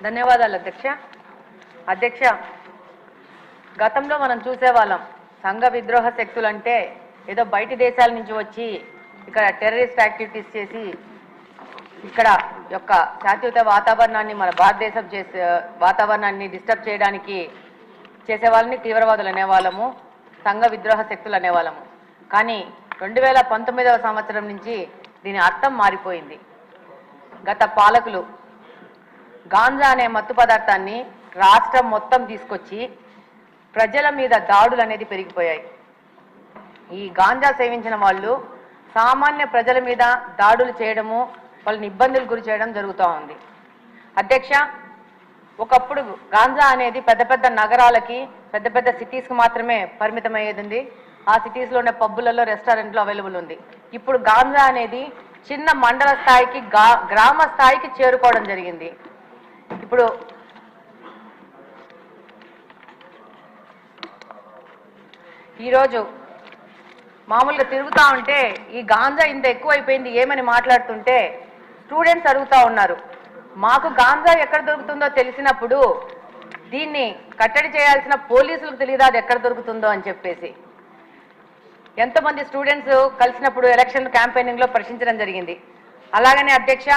ధన్యవాదాలు అధ్యక్ష. గతంలో మనం చూసేవాళ్ళం సంఘ విద్రోహ శక్తులు అంటే ఏదో బయటి దేశాల నుంచి వచ్చి ఇక్కడ టెర్రరిస్ట్ యాక్టివిటీస్ చేసి ఇక్కడ యొక్క శాంతియుత వాతావరణాన్ని మన భారతదేశం వాతావరణాన్ని డిస్టర్బ్ చేయడానికి చేసేవాళ్ళని తీవ్రవాదులు అనేవాళ్ళము, సంఘ విద్రోహ శక్తులు అనేవాళ్ళము. కానీ 2019వ సంవత్సరం నుంచి దీని అర్థం మారిపోయింది. గత పాలకులు గాంజా అనే మత్తు పదార్థాన్ని రాష్ట్రం మొత్తం తీసుకొచ్చి ప్రజల మీద దాడులు అనేది పెరిగిపోయాయి. ఈ గాంజా సేవించిన వాళ్ళు సామాన్య ప్రజల మీద దాడులు చేయడము, వాళ్ళని ఇబ్బందులు గురి చేయడం జరుగుతూ ఉంది. అధ్యక్ష, ఒకప్పుడు గాంజా అనేది పెద్ద పెద్ద నగరాలకి, పెద్ద పెద్ద సిటీస్కి మాత్రమే పరిమితమయ్యేది. ఆ సిటీస్లోనే పబ్బులలో, రెస్టారెంట్లో అవైలబుల్ ఉంది. ఇప్పుడు గాంజా అనేది చిన్న మండల స్థాయికి, గ్రామ స్థాయికి చేరుకోవడం జరిగింది. ఇప్పుడు ఈరోజు మామూలుగా తిరుగుతూ ఉంటే ఈ గాంజా ఇంత ఎక్కువైపోయింది ఏమని మాట్లాడుతుంటే స్టూడెంట్స్ అడుగుతూ ఉన్నారు, మాకు గాంజా ఎక్కడ దొరుకుతుందో తెలిసినప్పుడు దీన్ని కట్టడి చేయాల్సిన పోలీసులకు తెలియదు అది ఎక్కడ దొరుకుతుందో అని చెప్పేసి. ఎంతోమంది స్టూడెంట్స్ కలిసినప్పుడు ఎలక్షన్ క్యాంపెయినింగ్లో ప్రశ్నించడం జరిగింది. అలాగనే అధ్యక్ష,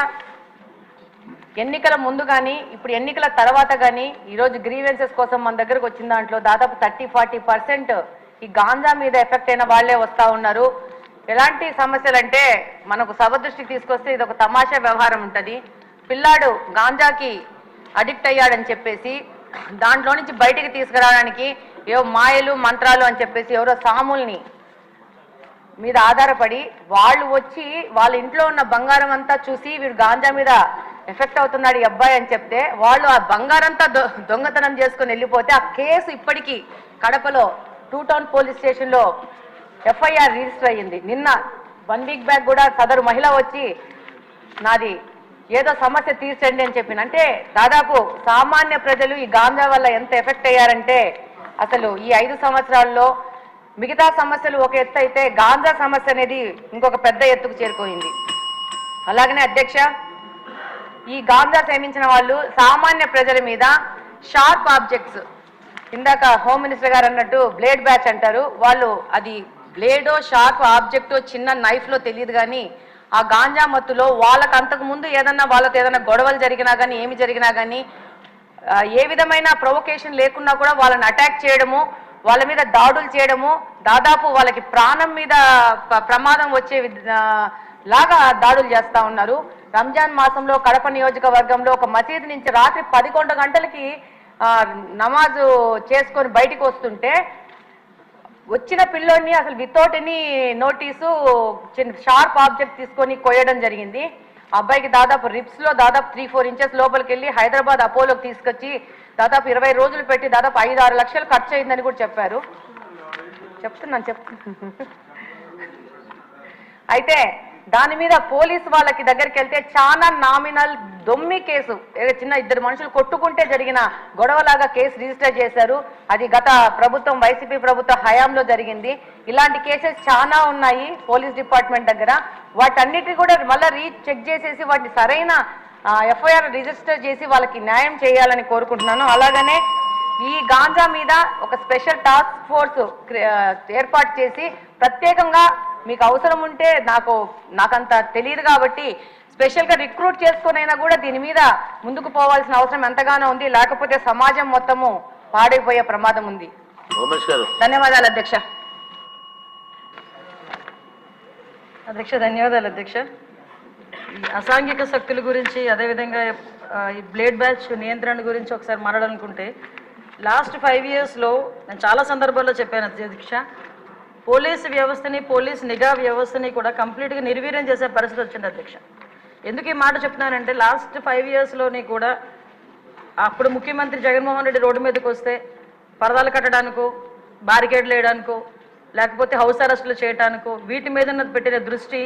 ఎన్నికల ముందు కానీ ఇప్పుడు ఎన్నికల తర్వాత కానీ ఈరోజు గ్రీవెన్సెస్ కోసం మన దగ్గరకు వచ్చిన దాంట్లో దాదాపు 30-40% ఈ గాంజా మీద ఎఫెక్ట్ అయిన వాళ్లే వస్తూ ఉన్నారు. ఎలాంటి సమస్యలు అంటే మనకు సభ దృష్టికి తీసుకొస్తే ఇది ఒక తమాషా వ్యవహారం ఉంటుంది. పిల్లాడు గాంజాకి అడిక్ట్ అయ్యాడని చెప్పేసి దాంట్లో నుంచి బయటికి తీసుకురావడానికి ఏవో మాయలు మంత్రాలు అని చెప్పేసి ఎవరో సాముల్ని మీద ఆధారపడి వాళ్ళు వచ్చి వాళ్ళ ఇంట్లో ఉన్న బంగారం అంతా చూసి వీడు గాంజా మీద ఎఫెక్ట్ అవుతున్నాడు ఈ అబ్బాయి అని చెప్తే వాళ్ళు ఆ బంగారంతా దొంగతనం చేసుకుని వెళ్ళిపోతే ఆ కేసు ఇప్పటికీ కడపలో 2 టౌన్ పోలీస్ స్టేషన్లో FIR రిజిస్టర్ అయ్యింది. నిన్న 1 వీక్ బ్యాక్ కూడా సదరు మహిళ వచ్చి నాది ఏదో సమస్య తీర్చండి అని చెప్పింది. అంటే దాదాపు సామాన్య ప్రజలు ఈ గాంజా వల్ల ఎంత ఎఫెక్ట్ అయ్యారంటే అసలు ఈ 5 సంవత్సరాల్లో మిగతా సమస్యలు ఒక ఎత్తు అయితే గాంజా సమస్య అనేది ఇంకొక పెద్ద ఎత్తుకు చేరుకోయింది. అలాగనే అధ్యక్ష, ఈ గాంజా సేవించిన వాళ్ళు సామాన్య ప్రజల మీద షార్ప్ ఆబ్జెక్ట్స్, ఇందాక హోమ్ మినిస్టర్ గారు అన్నట్టు బ్లేడ్ బ్యాచ్ అంటారు, వాళ్ళు అది బ్లేడో షార్ప్ ఆబ్జెక్టో చిన్న నైఫ్లో తెలియదు కానీ ఆ గాంజా మత్తులో వాళ్ళకు అంతకుముందు వాళ్ళతో ఏదైనా గొడవలు జరిగినా కానీ ఏమి జరిగినా కానీ ఏ విధమైన ప్రొవొకేషన్ లేకున్నా కూడా వాళ్ళని అటాక్ చేయడము, వాళ్ళ మీద దాడులు చేయడము, దాదాపు వాళ్ళకి ప్రాణం మీద ప్రమాదం వచ్చే లాగా దాడులు చేస్తూ ఉన్నారు. రంజాన్ మాసంలో కడప నియోజకవర్గంలో ఒక మసీదు నుంచి రాత్రి 11 గంటలకి నమాజు చేసుకొని బయటికి వస్తుంటే వచ్చిన పిల్లోడిని అసలు వితౌట్ ఎనీ నోటీసు చిన్న షార్ప్ ఆబ్జెక్ట్ తీసుకొని కొయ్యడం జరిగింది. ఆ అబ్బాయికి దాదాపు రిప్స్లో దాదాపు 3-4 ఇంచెస్ లోపలికి వెళ్ళి హైదరాబాద్ అపోలోకి తీసుకొచ్చి దాదాపు 20 రోజులు పెట్టి దాదాపు 5-6 లక్షలు ఖర్చు అయిందని కూడా చెప్పారు. చెప్తున్నాను అయితే దాని మీద పోలీసు వాళ్ళకి దగ్గరికి వెళ్తే చాలా నామినల్ దొమ్మి కేసు, చిన్న 2 మనుషులు కొట్టుకుంటే జరిగిన గొడవలాగా కేసు రిజిస్టర్ చేశారు. అది గత ప్రభుత్వం వైసీపీ ప్రభుత్వ హయాంలో జరిగింది. ఇలాంటి కేసెస్ చాలా ఉన్నాయి పోలీస్ డిపార్ట్మెంట్ దగ్గర. వాటన్నిటిని కూడా మళ్ళీ చెక్ చేసేసి వాటిని సరైన FIR రిజిస్టర్ చేసి వాళ్ళకి న్యాయం చేయాలని కోరుకుంటున్నాను. అలాగనే ఈ గాంజా మీద ఒక స్పెషల్ టాస్క్ ఫోర్స్ ఏర్పాటు చేసి ప్రత్యేకంగా మీకు అవసరం ఉంటే నాకంత తెలియదు కాబట్టి స్పెషల్గా రిక్రూట్ చేసుకునైనా కూడా దీని మీద ముందుకు పోవాల్సిన అవసరం ఎంతగానో ఉంది. లేకపోతే సమాజం మొత్తము పాడైపోయే ప్రమాదం ఉంది. ధన్యవాదాలు అధ్యక్ష. ధన్యవాదాలు అధ్యక్ష. అసాంఘిక శక్తుల గురించి అదేవిధంగా ఈ బ్లేడ్ బ్యాచ్ నియంత్రణ గురించి ఒకసారి మాట్లాడాలనుకుంటే లాస్ట్ 5 ఇయర్స్లో నేను చాలా సందర్భాల్లో చెప్పాను అధ్యక్ష, పోలీసు వ్యవస్థని, పోలీస్ నిఘా వ్యవస్థని కూడా కంప్లీట్గా నిర్వీర్యం చేసే పరిస్థితి వచ్చింది అధ్యక్ష. ఎందుకు ఈ మాట చెప్తున్నానంటే లాస్ట్ 5 ఇయర్స్లోని కూడా అప్పుడు ముఖ్యమంత్రి జగన్మోహన్ రెడ్డి రోడ్డు మీదకి వస్తే పరదాలు కట్టడానికో, బారికేడ్లు వేయడానికో, లేకపోతే హౌస్ అరెస్టులు చేయడానికో వీటి మీద పెట్టిన దృష్టి